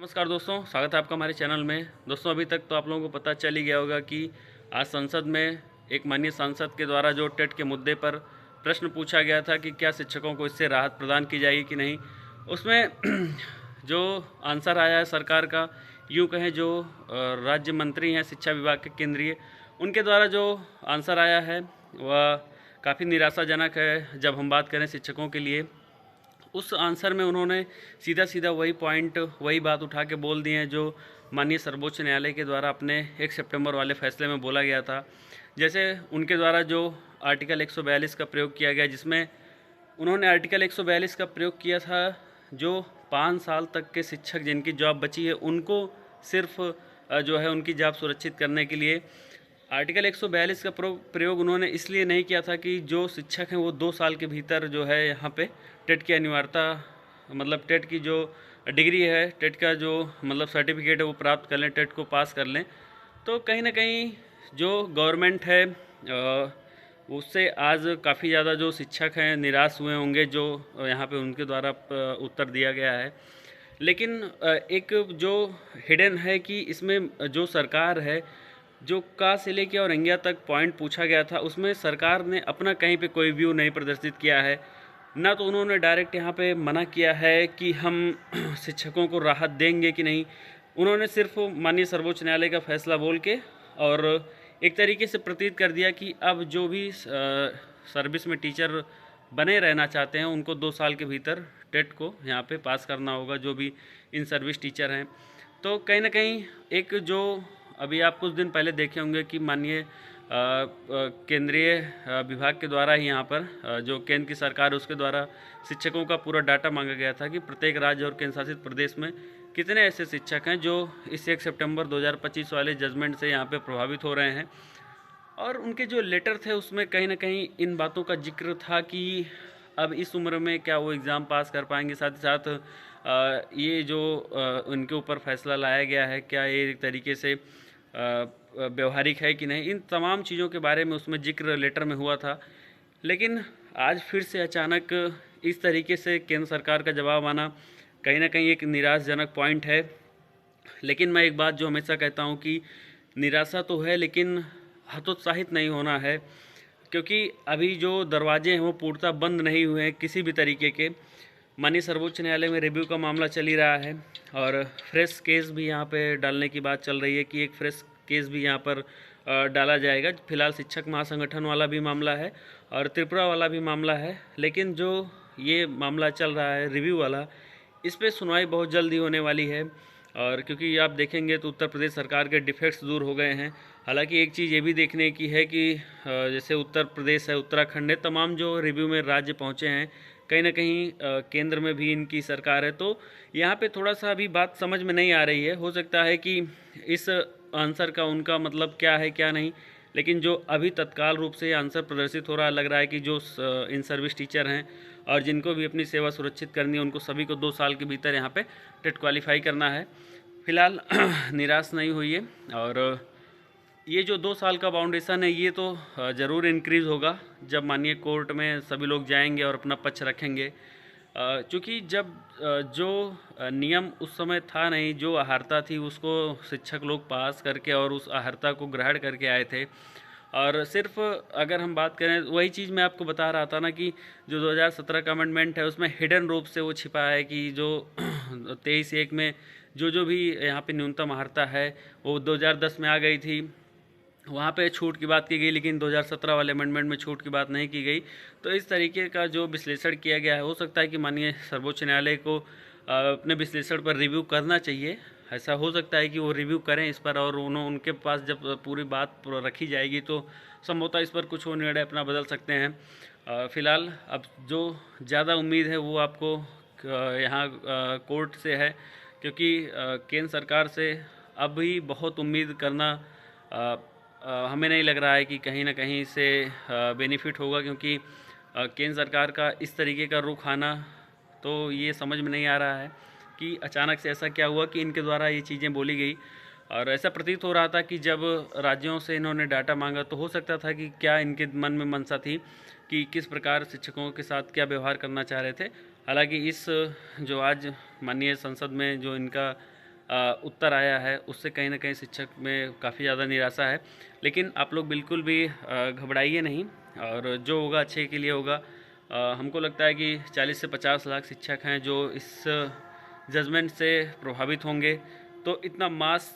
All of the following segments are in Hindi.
नमस्कार दोस्तों, स्वागत है आपका हमारे चैनल में। दोस्तों, अभी तक तो आप लोगों को पता चल ही गया होगा कि आज संसद में एक माननीय सांसद के द्वारा जो टेट के मुद्दे पर प्रश्न पूछा गया था कि क्या शिक्षकों को इससे राहत प्रदान की जाएगी कि नहीं। उसमें जो आंसर आया है सरकार का, यूँ कहें जो राज्य मंत्री हैं शिक्षा विभाग के केंद्रीय, उनके द्वारा जो आंसर आया है वह काफ़ी निराशाजनक है। जब हम बात करें शिक्षकों के लिए, उस आंसर में उन्होंने सीधा सीधा वही पॉइंट, वही बात उठा के बोल दी है जो माननीय सर्वोच्च न्यायालय के द्वारा अपने 1 सितंबर वाले फैसले में बोला गया था। जैसे उनके द्वारा जो आर्टिकल 142 का प्रयोग किया गया, जिसमें उन्होंने आर्टिकल 142 का प्रयोग किया था, जो 5 साल तक के शिक्षक जिनकी जॉब बची है उनको सिर्फ जो है उनकी जॉब सुरक्षित करने के लिए आर्टिकल 142 का प्रयोग उन्होंने इसलिए नहीं किया था कि जो शिक्षक हैं वो 2 साल के भीतर जो है यहाँ पे टेट की अनिवार्यता, मतलब टेट की जो डिग्री है, टेट का जो मतलब सर्टिफिकेट है वो प्राप्त कर लें, टेट को पास कर लें। तो कहीं ना कहीं जो गवर्नमेंट है उससे आज काफ़ी ज़्यादा जो शिक्षक हैं निराश हुए होंगे, जो यहाँ पे उनके द्वारा उत्तर दिया गया है। लेकिन एक जो हिडन है कि इसमें जो सरकार है, जो का से लेके और इंडिया तक पॉइंट पूछा गया था, उसमें सरकार ने अपना कहीं पे कोई व्यू नहीं प्रदर्शित किया है। ना तो उन्होंने डायरेक्ट यहाँ पे मना किया है कि हम शिक्षकों को राहत देंगे कि नहीं। उन्होंने सिर्फ माननीय सर्वोच्च न्यायालय का फैसला बोल के और एक तरीके से प्रतीत कर दिया कि अब जो भी सर्विस में टीचर बने रहना चाहते हैं उनको 2 साल के भीतर टेट को यहाँ पे पास करना होगा, जो भी इन सर्विस टीचर हैं। तो कहीं ना कहीं एक जो अभी आप कुछ दिन पहले देखे होंगे कि माननीय केंद्रीय विभाग के द्वारा ही यहाँ पर जो केंद्र की सरकार है उसके द्वारा शिक्षकों का पूरा डाटा मांगा गया था कि प्रत्येक राज्य और केंद्र शासित प्रदेश में कितने ऐसे शिक्षक हैं जो इस 1 सितंबर 2025 वाले जजमेंट से यहाँ पे प्रभावित हो रहे हैं। और उनके जो लेटर थे उसमें कहीं ना कहीं इन बातों का जिक्र था कि अब इस उम्र में क्या वो एग्ज़ाम पास कर पाएंगे। साथ ही साथ ये जो उनके ऊपर फैसला लाया गया है, क्या ये एक तरीके से व्यवहारिक है कि नहीं, इन तमाम चीज़ों के बारे में उसमें जिक्र लेटर में हुआ था। लेकिन आज फिर से अचानक इस तरीके से केंद्र सरकार का जवाब आना कहीं ना कहीं एक निराशाजनक पॉइंट है। लेकिन मैं एक बात जो हमेशा कहता हूँ कि निराशा तो है, लेकिन हतोत्साहित नहीं होना है, क्योंकि अभी जो दरवाजे हैं वो पूर्णतः बंद नहीं हुए हैं किसी भी तरीके के। माननीय सर्वोच्च न्यायालय में रिव्यू का मामला चल ही रहा है और फ्रेश केस भी यहाँ पे डालने की बात चल रही है कि एक फ्रेश केस भी यहाँ पर डाला जाएगा। फिलहाल शिक्षक महासंगठन वाला भी मामला है और त्रिपुरा वाला भी मामला है, लेकिन जो ये मामला चल रहा है रिव्यू वाला, इस पर सुनवाई बहुत जल्दी होने वाली है। और क्योंकि आप देखेंगे तो उत्तर प्रदेश सरकार के डिफेक्ट्स दूर हो गए हैं। हालांकि एक चीज़ ये भी देखने की है कि जैसे उत्तर प्रदेश है, उत्तराखंड है, तमाम जो रिव्यू में राज्य पहुँचे हैं, कहीं ना कहीं केंद्र में भी इनकी सरकार है, तो यहाँ पे थोड़ा सा अभी बात समझ में नहीं आ रही है। हो सकता है कि इस आंसर का उनका मतलब क्या है क्या नहीं, लेकिन जो अभी तत्काल रूप से आंसर प्रदर्शित हो रहा है, लग रहा है कि जो इन सर्विस टीचर हैं और जिनको भी अपनी सेवा सुरक्षित करनी है उनको सभी को 2 साल के भीतर यहाँ पे टेट क्वालिफाई करना है। फिलहाल निराश नहीं हुई है और ये जो 2 साल का बाउंडेशन है ये तो ज़रूर इंक्रीज़ होगा जब माननीय कोर्ट में सभी लोग जाएंगे और अपना पक्ष रखेंगे। चूँकि जब जो नियम उस समय था नहीं, जो अहर्ता थी उसको शिक्षक लोग पास करके और उस अहर्ता को ग्रहण करके आए थे। और सिर्फ अगर हम बात करें, वही चीज़ मैं आपको बता रहा था ना कि जो 2017 का अमेंडमेंट है उसमें हिडन रूप से वो छिपा है कि जो 23(1) में जो भी यहाँ पे न्यूनतम अहर्ता है वो 2010 में आ गई थी, वहाँ पे छूट की बात की गई, लेकिन 2017 वाले अमेंडमेंट में छूट की बात नहीं की गई। तो इस तरीके का जो विश्लेषण किया गया है, हो सकता है कि माननीय सर्वोच्च न्यायालय को अपने विश्लेषण पर रिव्यू करना चाहिए। ऐसा हो सकता है कि वो रिव्यू करें इस पर और उनके पास जब पूरी बात रखी जाएगी तो संभवतः इस पर कुछ वो निर्णय अपना बदल सकते हैं। फ़िलहाल अब जो ज़्यादा उम्मीद है वो आपको यहाँ कोर्ट से है, क्योंकि केंद्र सरकार से अभी बहुत उम्मीद करना हमें नहीं लग रहा है कि कहीं ना कहीं से बेनिफिट होगा, क्योंकि केंद्र सरकार का इस तरीके का रुख आना तो ये समझ में नहीं आ रहा है कि अचानक से ऐसा क्या हुआ कि इनके द्वारा ये चीज़ें बोली गई। और ऐसा प्रतीत हो रहा था कि जब राज्यों से इन्होंने डाटा मांगा तो हो सकता था कि क्या इनके मन में मनसा थी कि किस प्रकार शिक्षकों के साथ क्या व्यवहार करना चाह रहे थे। हालांकि इस जो आज माननीय संसद में जो इनका उत्तर आया है उससे कहीं ना कहीं शिक्षक में काफ़ी ज़्यादा निराशा है। लेकिन आप लोग बिल्कुल भी घबराइए नहीं, और जो होगा अच्छे के लिए होगा। हमको लगता है कि 40 से 50 लाख शिक्षक हैं जो इस जजमेंट से प्रभावित होंगे। तो इतना मास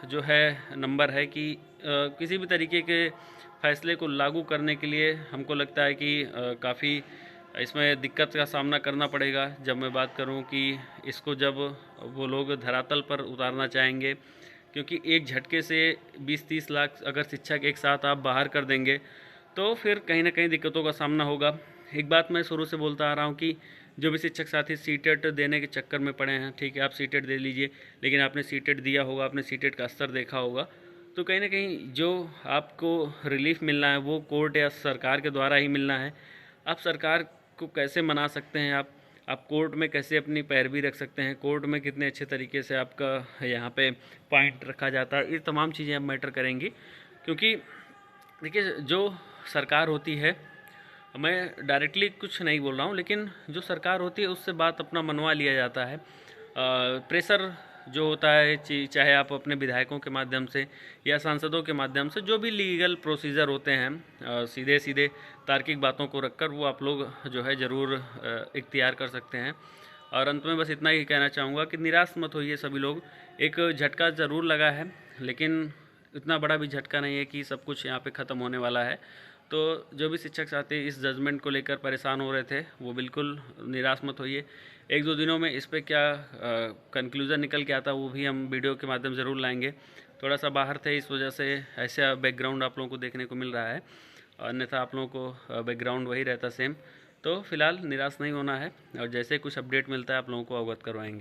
जो है नंबर है कि किसी भी तरीके के फैसले को लागू करने के लिए हमको लगता है कि काफ़ी इसमें दिक्कत का सामना करना पड़ेगा। जब मैं बात करूं कि इसको जब वो लोग धरातल पर उतारना चाहेंगे, क्योंकि एक झटके से 20-30 लाख अगर शिक्षक एक साथ आप बाहर कर देंगे तो फिर कहीं ना कहीं दिक्कतों का सामना होगा। एक बात मैं शुरू से बोलता आ रहा हूँ कि जो भी शिक्षक साथी सीटेट देने के चक्कर में पड़े हैं, ठीक है आप सीटेट दे लीजिए, लेकिन आपने सीटेट दिया होगा, आपने सीटेट का स्तर देखा होगा, तो कहीं ना कहीं जो आपको रिलीफ मिलना है वो कोर्ट या सरकार के द्वारा ही मिलना है। आप सरकार को कैसे मना सकते हैं, आप कोर्ट में कैसे अपनी पैरवी रख सकते हैं, कोर्ट में कितने अच्छे तरीके से आपका यहाँ पे पॉइंट रखा जाता है, ये तमाम चीज़ें अब मैटर करेंगी। क्योंकि देखिए जो सरकार होती है, मैं डायरेक्टली कुछ नहीं बोल रहा हूँ, लेकिन जो सरकार होती है उससे बात अपना मनवा लिया जाता है। प्रेशर जो होता है, चाहे आप अपने विधायकों के माध्यम से या सांसदों के माध्यम से, जो भी लीगल प्रोसीजर होते हैं, सीधे सीधे तार्किक बातों को रखकर वो आप लोग जो है ज़रूर इख्तियार कर सकते हैं। और अंत में बस इतना ही कहना चाहूँगा कि निराश मत होइए सभी लोग। एक झटका ज़रूर लगा है, लेकिन इतना बड़ा भी झटका नहीं है कि सब कुछ यहाँ पे ख़त्म होने वाला है। तो जो भी शिक्षक साथी इस जजमेंट को लेकर परेशान हो रहे थे वो बिल्कुल निराश मत होइए। 1-2 दिनों में इस पे क्या कंक्लूज़न निकल के आता वो भी हम वीडियो के माध्यम ज़रूर लाएंगे। थोड़ा सा बाहर थे इस वजह से ऐसा बैकग्राउंड आप लोगों को देखने को मिल रहा है, अन्यथा आप लोगों को बैकग्राउंड वही रहता सेम। तो फिलहाल निराश नहीं होना है, और जैसे कुछ अपडेट मिलता है आप लोगों को अवगत करवाएंगे।